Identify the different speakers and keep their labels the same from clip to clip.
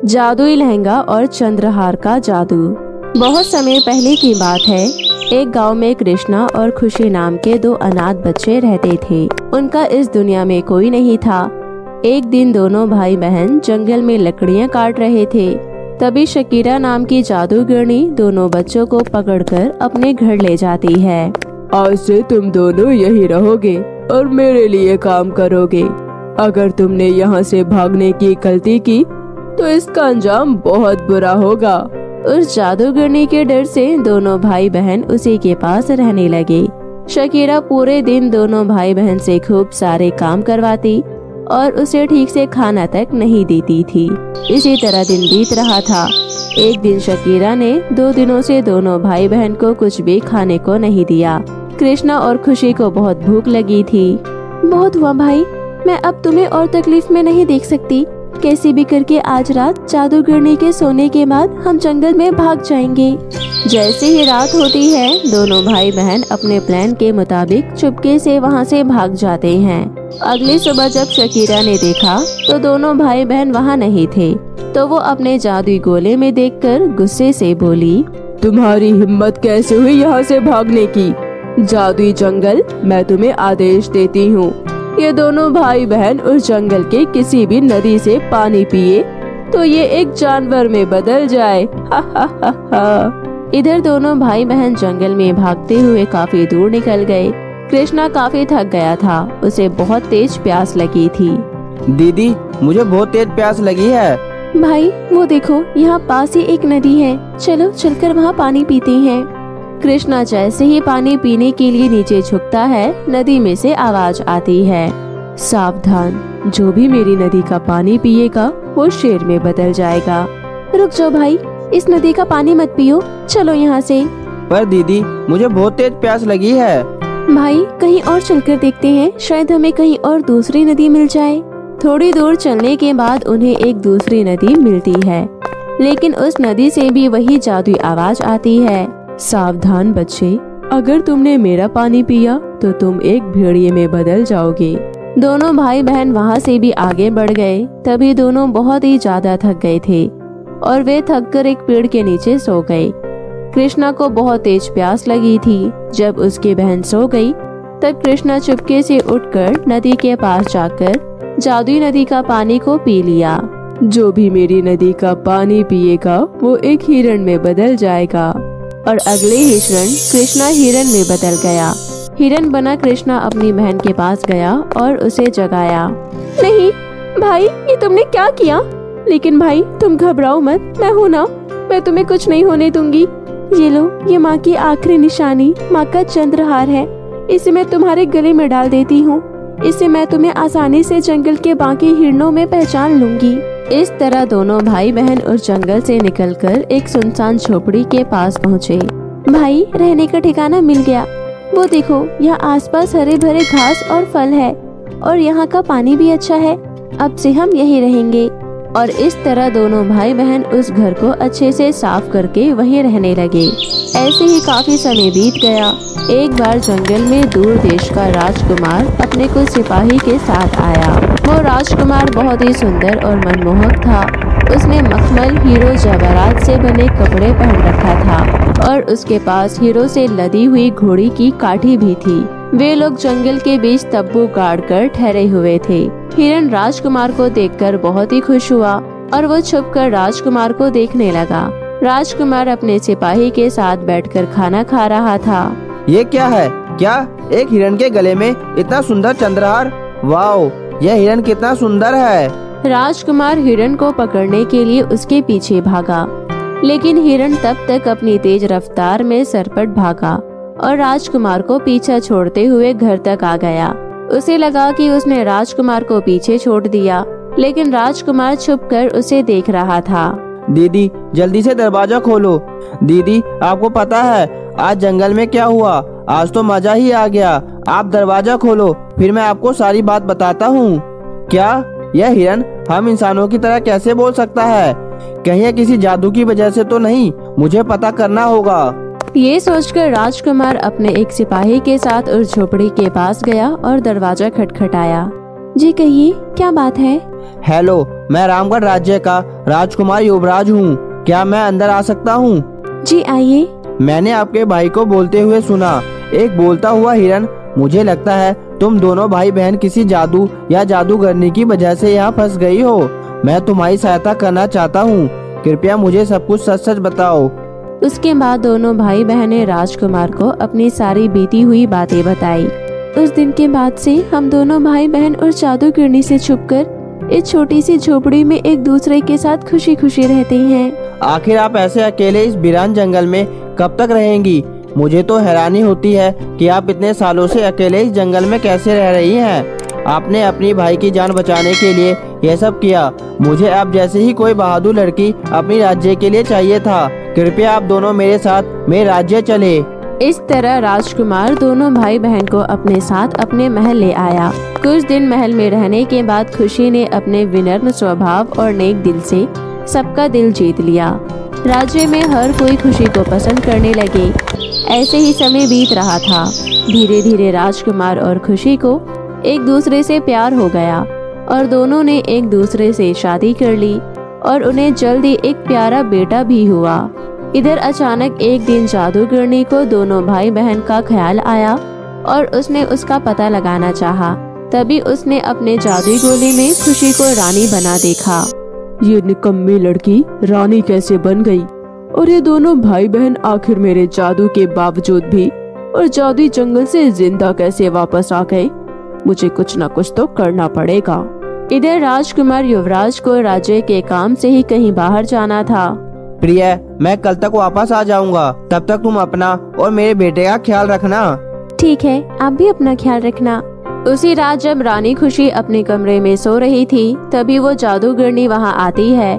Speaker 1: जादुई लहंगा और चंद्रहार का जादू। बहुत समय पहले की बात है। एक गांव में कृष्णा और खुशी नाम के दो अनाथ बच्चे रहते थे। उनका इस दुनिया में कोई नहीं था। एक दिन दोनों भाई बहन जंगल में लकड़ियां काट रहे थे। तभी शकीरा नाम की जादूगरनी दोनों बच्चों को पकड़कर अपने घर ले जाती है।
Speaker 2: आज से तुम दोनों यही रहोगे और मेरे लिए काम करोगे। अगर तुमने यहाँ से भागने की गलती की तो इसका अंजाम बहुत बुरा होगा।
Speaker 1: उस जादूगरनी के डर से दोनों भाई बहन उसी के पास रहने लगे। शकीरा पूरे दिन दोनों भाई बहन से खूब सारे काम करवाती और उसे ठीक से खाना तक नहीं देती थी। इसी तरह दिन बीत रहा था। एक दिन शकीरा ने 2 दिनों से दोनों भाई बहन को कुछ भी खाने को नहीं दिया। कृष्णा और खुशी को बहुत भूख लगी थी। बहुत हुआ भाई, मैं अब तुम्हें और तकलीफ में नहीं देख सकती। कैसे भी करके आज रात जादूगरनी के सोने के बाद हम जंगल में भाग जाएंगे। जैसे ही रात होती है दोनों भाई बहन अपने प्लान के मुताबिक चुपके से वहां से भाग जाते हैं। अगली सुबह जब शकीरा ने देखा तो दोनों भाई बहन वहां नहीं थे, तो वो अपने जादुई गोले में देखकर गुस्से से बोली,
Speaker 2: तुम्हारी हिम्मत कैसे हुई यहाँ से भागने की? जादुई जंगल, मैं तुम्हें आदेश देती हूँ, ये दोनों भाई बहन उस जंगल के किसी भी नदी से पानी पिए तो ये एक जानवर में बदल जाए। हा हा हा हा।
Speaker 1: इधर दोनों भाई बहन जंगल में भागते हुए काफी दूर निकल गए। कृष्णा काफी थक गया था, उसे बहुत तेज प्यास लगी थी।
Speaker 3: दीदी, मुझे बहुत तेज प्यास लगी है।
Speaker 1: भाई वो देखो, यहाँ पास ही एक नदी है, चलो चलकर वहाँ पानी पीते हैं। कृष्णा जैसे ही पानी पीने के लिए नीचे झुकता है, नदी में से आवाज आती है, सावधान, जो भी मेरी नदी का पानी पिएगा वो शेर में बदल जाएगा। रुक जाओ भाई, इस नदी का पानी मत पियो, चलो यहाँ से।
Speaker 3: पर दीदी, मुझे बहुत तेज प्यास लगी है।
Speaker 1: भाई कहीं और चलकर देखते हैं, शायद हमें कहीं और दूसरी नदी मिल जाए। थोड़ी दूर चलने के बाद उन्हें एक दूसरी नदी मिलती है, लेकिन उस नदी से भी वही जादुई आवाज आती है, सावधान बच्चे, अगर तुमने मेरा पानी पिया तो तुम एक भेड़िए में बदल जाओगे। दोनों भाई बहन वहाँ से भी आगे बढ़ गए। तभी दोनों बहुत ही ज्यादा थक गए थे और वे थककर एक पेड़ के नीचे सो गए। कृष्णा को बहुत तेज प्यास लगी थी। जब उसकी बहन सो गई, तब कृष्णा चुपके से उठकर नदी के पास जाकर जादुई नदी का पानी को पी लिया।
Speaker 2: जो भी मेरी नदी का पानी पिएगा वो एक हिरण में बदल जाएगा।
Speaker 1: और अगले ही क्षण कृष्णा हिरण में बदल गया। हिरण बना कृष्णा अपनी बहन के पास गया और उसे जगाया। नहीं भाई, ये तुमने क्या किया? लेकिन भाई तुम घबराओ मत, मैं हूँ ना, मैं तुम्हें कुछ नहीं होने दूंगी। ये लो, ये माँ की आखिरी निशानी, माँ का चंद्रहार है। इसे मैं तुम्हारे गले में डाल देती हूँ। इससे मैं तुम्हें आसानी से जंगल के बाकी हिरणों में पहचान लूंगी। इस तरह दोनों भाई बहन उस जंगल से निकलकर एक सुनसान झोपड़ी के पास पहुँचे। भाई रहने का ठिकाना मिल गया। वो देखो, यहाँ आसपास हरे भरे घास और फल है और यहाँ का पानी भी अच्छा है। अब से हम यहीं रहेंगे। और इस तरह दोनों भाई बहन उस घर को अच्छे से साफ करके वहीं रहने लगे। ऐसे ही काफी समय बीत गया। एक बार जंगल में दूर देश का राजकुमार अपने कुछ सिपाही के साथ आया। वो राजकुमार बहुत ही सुंदर और मनमोहक था। उसने मखमल, हीरो जवाहरात से बने कपड़े पहन रखा था और उसके पास हीरो से लदी हुई घोड़ी की काठी भी थी। वे लोग जंगल के बीच तब्बू गाड़ कर ठहरे हुए थे। हिरण राजकुमार को देखकर बहुत ही खुश हुआ और वो छुपकर राजकुमार को देखने लगा। राजकुमार अपने सिपाही के साथ बैठकर खाना खा रहा था।
Speaker 3: ये क्या है? क्या एक हिरण के गले में इतना सुंदर चंद्रहार? वाओ, यह हिरण कितना सुंदर है।
Speaker 1: राजकुमार हिरण को पकड़ने के लिए उसके पीछे भागा, लेकिन हिरण तब तक अपनी तेज रफ्तार में सरपट भागा और राजकुमार को पीछा छोड़ते हुए घर तक आ गया। उसे लगा कि उसने राजकुमार को पीछे छोड़ दिया, लेकिन राजकुमार छुपकर उसे देख रहा था।
Speaker 3: दीदी, जल्दी से दरवाजा खोलो। दीदी, आपको पता है आज जंगल में क्या हुआ? आज तो मजा ही आ गया। आप दरवाजा खोलो, फिर मैं आपको सारी बात बताता हूँ। क्या यह हिरण हम इंसानों की तरह कैसे बोल सकता है? कहीं यह किसी जादू की वजह से तो नहीं? मुझे पता करना होगा।
Speaker 1: ये सोचकर राजकुमार अपने एक सिपाही के साथ उस झोपड़ी के पास गया और दरवाजा खटखटाया। जी कहिए, क्या बात है?
Speaker 3: हेलो, मैं रामगढ़ राज्य का राजकुमार युवराज हूँ। क्या मैं अंदर आ सकता हूँ?
Speaker 1: जी आइए।
Speaker 3: मैंने आपके भाई को बोलते हुए सुना, एक बोलता हुआ हिरन। मुझे लगता है तुम दोनों भाई बहन किसी जादू या जादूगरनी की वजह से यहाँ फंस गई हो। मैं तुम्हारी सहायता करना चाहता हूँ। कृपया मुझे सब कुछ सच सच बताओ।
Speaker 1: उसके बाद दोनों भाई बहनें राजकुमार को अपनी सारी बीती हुई बातें बताई। उस दिन के बाद से हम दोनों भाई बहन उस जादूगरनी से छुपकर इस छोटी सी झोपड़ी में एक दूसरे के साथ खुशी खुशी रहते हैं।
Speaker 3: आखिर आप ऐसे अकेले इस वीरान जंगल में कब तक रहेंगी? मुझे तो हैरानी होती है कि आप इतने सालों से अकेले इस जंगल में कैसे रह रही हैं। आपने अपनी भाई की जान बचाने के लिए यह सब किया। मुझे आप जैसे ही कोई बहादुर लड़की अपनी राज्य के लिए चाहिए था। कृपया आप दोनों मेरे साथ मेरे राज्य चले।
Speaker 1: इस तरह राजकुमार दोनों भाई बहन को अपने साथ अपने महल ले आया। कुछ दिन महल में रहने के बाद खुशी ने अपने विनम्र स्वभाव और नेक दिल से सबका दिल जीत लिया। राज्य में हर कोई खुशी को पसंद करने लगे। ऐसे ही समय बीत रहा था। धीरे धीरे राजकुमार और खुशी को एक दूसरे से प्यार हो गया और दोनों ने एक दूसरे से शादी कर ली और उन्हें जल्दी एक प्यारा बेटा भी हुआ। इधर अचानक एक दिन जादूगरनी को दोनों भाई बहन का ख्याल आया और उसने उसका पता लगाना चाहा। तभी उसने अपने जादुई गोले में खुशी को रानी बना देखा।
Speaker 2: ये निकम्मी लड़की रानी कैसे बन गई? और ये दोनों भाई बहन आखिर मेरे जादू के बावजूद भी और जादुई जंगल से जिंदा कैसे वापस आ गए? मुझे कुछ न कुछ तो करना पड़ेगा।
Speaker 1: इधर राजकुमार युवराज को राज्य के काम से ही कहीं बाहर जाना था।
Speaker 3: प्रिय, मैं कल तक वापस आ जाऊंगा। तब तक तुम अपना और मेरे बेटे का ख्याल रखना।
Speaker 1: ठीक है, आप भी अपना ख्याल रखना। उसी रात जब रानी खुशी अपने कमरे में सो रही थी, तभी वो जादूगरनी वहाँ आती है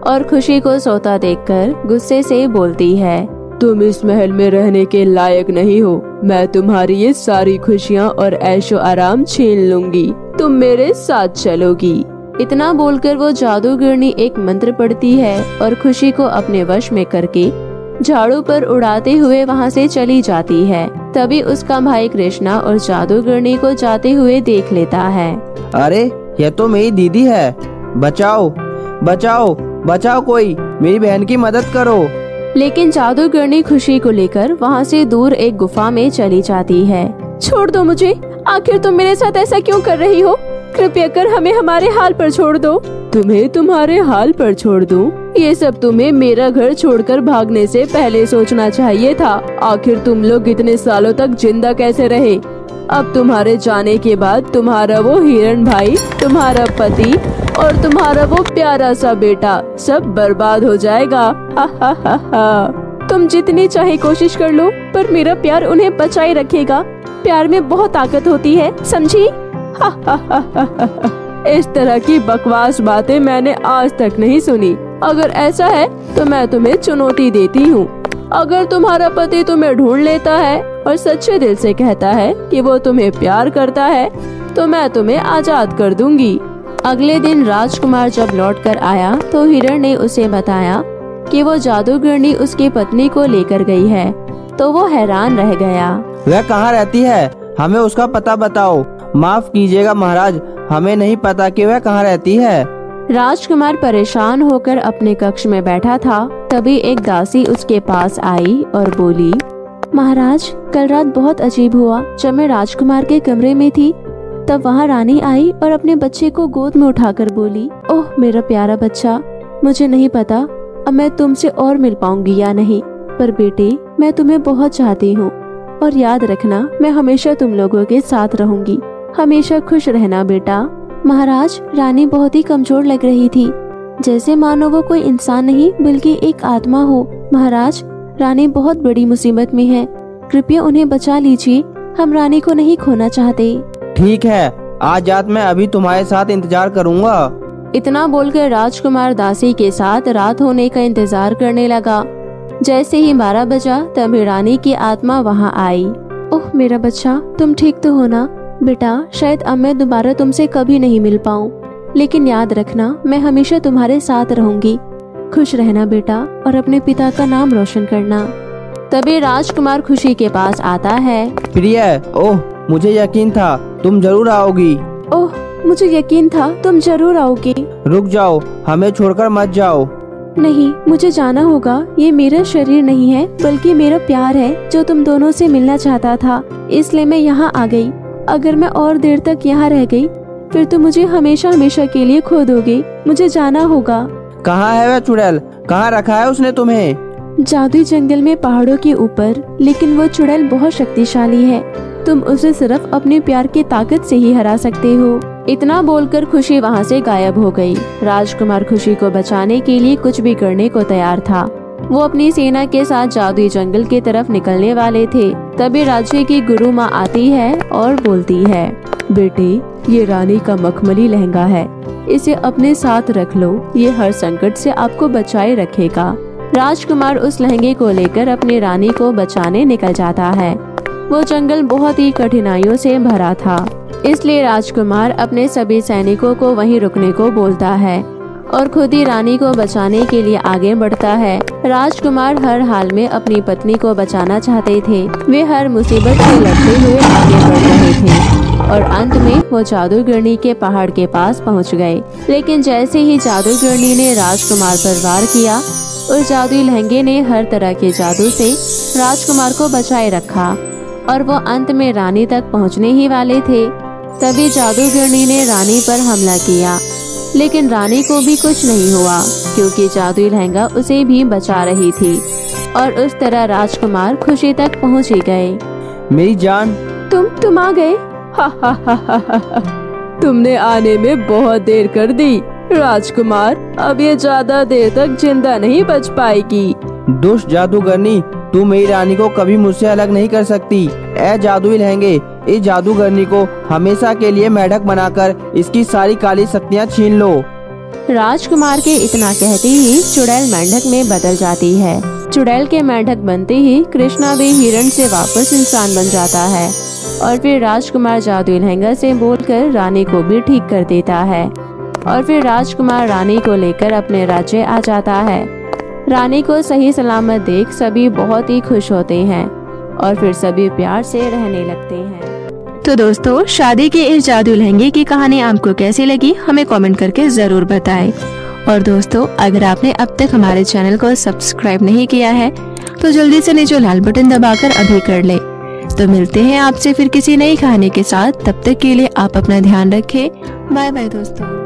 Speaker 1: और खुशी को सोता देखकर गुस्से से बोलती है,
Speaker 2: तुम इस महल में रहने के लायक नहीं हो। मैं तुम्हारी ये सारी खुशियाँ और ऐशो आराम छीन लूंगी। तुम मेरे साथ चलोगी।
Speaker 1: इतना बोलकर वो जादूगरनी एक मंत्र पढ़ती है और खुशी को अपने वश में करके झाड़ू पर उड़ाते हुए वहाँ से चली जाती है। तभी उसका भाई कृष्णा और जादूगरनी को जाते हुए देख लेता है।
Speaker 3: अरे, यह तो मेरी दीदी है। बचाओ बचाओ बचाओ, कोई मेरी बहन की मदद करो।
Speaker 1: लेकिन जादूगरनी खुशी को लेकर वहाँ से दूर एक गुफा में चली जाती है।
Speaker 2: छोड़ दो मुझे। आखिर तुम मेरे साथ ऐसा क्यों कर रही हो? कृपया कर हमें हमारे हाल पर छोड़ दो। तुम्हें तुम्हारे हाल पर छोड़ दूं? ये सब तुम्हें मेरा घर छोड़कर भागने से पहले सोचना चाहिए था। आखिर तुम लोग इतने सालों तक जिंदा कैसे रहे? अब तुम्हारे जाने के बाद तुम्हारा वो हिरण भाई, तुम्हारा पति और तुम्हारा वो प्यारा सा बेटा सब बर्बाद हो जाएगा। हा हा हा हा। तुम जितनी चाहे कोशिश कर लो, पर मेरा प्यार उन्हें बचाए रखेगा। प्यार में बहुत ताकत होती है, समझी? हा हा हा हा हा। इस तरह की बकवास बातें मैंने आज तक नहीं सुनी। अगर ऐसा है तो मैं तुम्हें चुनौती देती हूँ। अगर तुम्हारा पति तुम्हें ढूंढ लेता है और सच्चे दिल से कहता है कि वो तुम्हें प्यार करता है, तो मैं तुम्हें आजाद कर दूंगी।
Speaker 1: अगले दिन राजकुमार जब लौट कर आया तो हिरण ने उसे बताया कि वो जादूगरनी उसकी पत्नी को लेकर गई है। तो वो हैरान रह गया।
Speaker 3: वह कहाँ रहती है? हमें उसका पता बताओ। माफ कीजिएगा महाराज, हमें नहीं पता कि वह कहाँ रहती है।
Speaker 1: राजकुमार परेशान होकर अपने कक्ष में बैठा था। तभी एक दासी उसके पास आई और बोली, महाराज, कल रात बहुत अजीब हुआ। जब मैं राजकुमार के कमरे में थी तब वहाँ रानी आई और अपने बच्चे को गोद में उठाकर बोली, ओह मेरा प्यारा बच्चा, मुझे नहीं पता अब मैं तुमसे और मिल पाऊंगी या नहीं, पर बेटे मैं तुम्हें बहुत चाहती हूँ और याद रखना मैं हमेशा तुम लोगों के साथ रहूंगी। हमेशा खुश रहना बेटा। महाराज, रानी बहुत ही कमजोर लग रही थी, जैसे मानो वो कोई इंसान नहीं बल्कि एक आत्मा हो। महाराज, रानी बहुत बड़ी मुसीबत में है, कृपया उन्हें बचा लीजिए। हम रानी को नहीं खोना चाहते।
Speaker 3: ठीक है, आज रात मैं अभी तुम्हारे साथ इंतजार करूँगा।
Speaker 1: इतना बोलकर राजकुमार दासी के साथ रात होने का इंतजार करने लगा। जैसे ही 12 बजा तभी रानी की आत्मा वहाँ आई। ओह मेरा बच्चा, तुम ठीक तो हो ना? बेटा, शायद अब मैं दोबारा तुमसे कभी नहीं मिल पाऊँ, लेकिन याद रखना मैं हमेशा तुम्हारे साथ रहूंगी। खुश रहना बेटा और अपने पिता का नाम रोशन करना। तभी राजकुमार खुशी के पास आता है।
Speaker 3: प्रिय, ओह मुझे यकीन था तुम जरूर आओगी।
Speaker 1: ओह मुझे यकीन था तुम जरूर आओगी।
Speaker 3: रुक जाओ, हमें छोड़कर मत जाओ।
Speaker 1: नहीं, मुझे जाना होगा। ये मेरा शरीर नहीं है बल्कि मेरा प्यार है जो तुम दोनों से मिलना चाहता था, इसलिए मैं यहाँ आ गई। अगर मैं और देर तक यहाँ रह गई फिर तो मुझे हमेशा हमेशा के लिए खो दोगे। मुझे जाना होगा।
Speaker 3: कहाँ है वह चुड़ैल? कहाँ रखा है उसने तुम्हें?
Speaker 1: जादुई जंगल में पहाड़ों के ऊपर, लेकिन वो चुड़ैल बहुत शक्तिशाली है। तुम उसे सिर्फ अपने प्यार की ताकत से ही हरा सकते हो। इतना बोलकर खुशी वहाँ से गायब हो गई। राजकुमार खुशी को बचाने के लिए कुछ भी करने को तैयार था। वो अपनी सेना के साथ जादुई जंगल की तरफ निकलने वाले थे। तभी राज्य की गुरु माँ आती है और बोलती है,
Speaker 2: बेटे, ये रानी का मखमली लहंगा है, इसे अपने साथ रख लो। ये हर संकट से आपको बचाए रखेगा।
Speaker 1: राजकुमार उस लहंगे को लेकर अपनी रानी को बचाने निकल जाता है। वो जंगल बहुत ही कठिनाइयों से भरा था, इसलिए राजकुमार अपने सभी सैनिकों को वहीं रुकने को बोलता है और खुद ही रानी को बचाने के लिए आगे बढ़ता है। राजकुमार हर हाल में अपनी पत्नी को बचाना चाहते थे। वे हर मुसीबत से लड़ते हुए आगे बढ़ रहे थे और अंत में वो जादूगरनी के पहाड़ के पास पहुंच गए। लेकिन जैसे ही जादूगरनी ने राजकुमार पर वार किया, उस जादुई लहंगे ने हर तरह के जादू से राजकुमार को बचाए रखा और वो अंत में रानी तक पहुंचने ही वाले थे। तभी जादूगरनी ने रानी पर हमला किया, लेकिन रानी को भी कुछ नहीं हुआ क्योंकि जादुई लहंगा उसे भी बचा रही थी और उस तरह राजकुमार खुशी तक पहुंच ही गए।
Speaker 3: मेरी जान,
Speaker 1: तुम आ गए।
Speaker 2: तुमने आने में बहुत देर कर दी। राजकुमार, अब ये ज्यादा देर तक जिंदा नहीं बच पाएगी।
Speaker 3: दुष्ट जादूगरनी, तू मेरी रानी को कभी मुझसे अलग नहीं कर सकती। ऐ जादुई लहंगे, इस जादूगरनी को हमेशा के लिए मेंढक बनाकर इसकी सारी काली शक्तियाँ छीन लो।
Speaker 1: राजकुमार के इतना कहते ही चुड़ैल मेंढक में बदल जाती है। चुड़ैल के मेंढक बनते ही कृष्णा भी हिरण से वापस इंसान बन जाता है और फिर राजकुमार जादुई लहंगा से बोलकर रानी को भी ठीक कर देता है और फिर राजकुमार रानी को लेकर अपने राज्य आ जाता है। रानी को सही सलामत देख सभी बहुत ही खुश होते हैं और फिर सभी प्यार से रहने लगते हैं।
Speaker 4: तो दोस्तों, शादी के इस जादू लहंगे की कहानी आपको कैसी लगी हमें कमेंट करके जरूर बताएं। और दोस्तों, अगर आपने अब तक हमारे चैनल को सब्सक्राइब नहीं किया है तो जल्दी से नीचे लाल बटन दबाकर अभी कर ले। तो मिलते हैं आपसे फिर किसी नई कहानी के साथ। तब तक के लिए आप अपना ध्यान रखें। बाय बाय दोस्तों।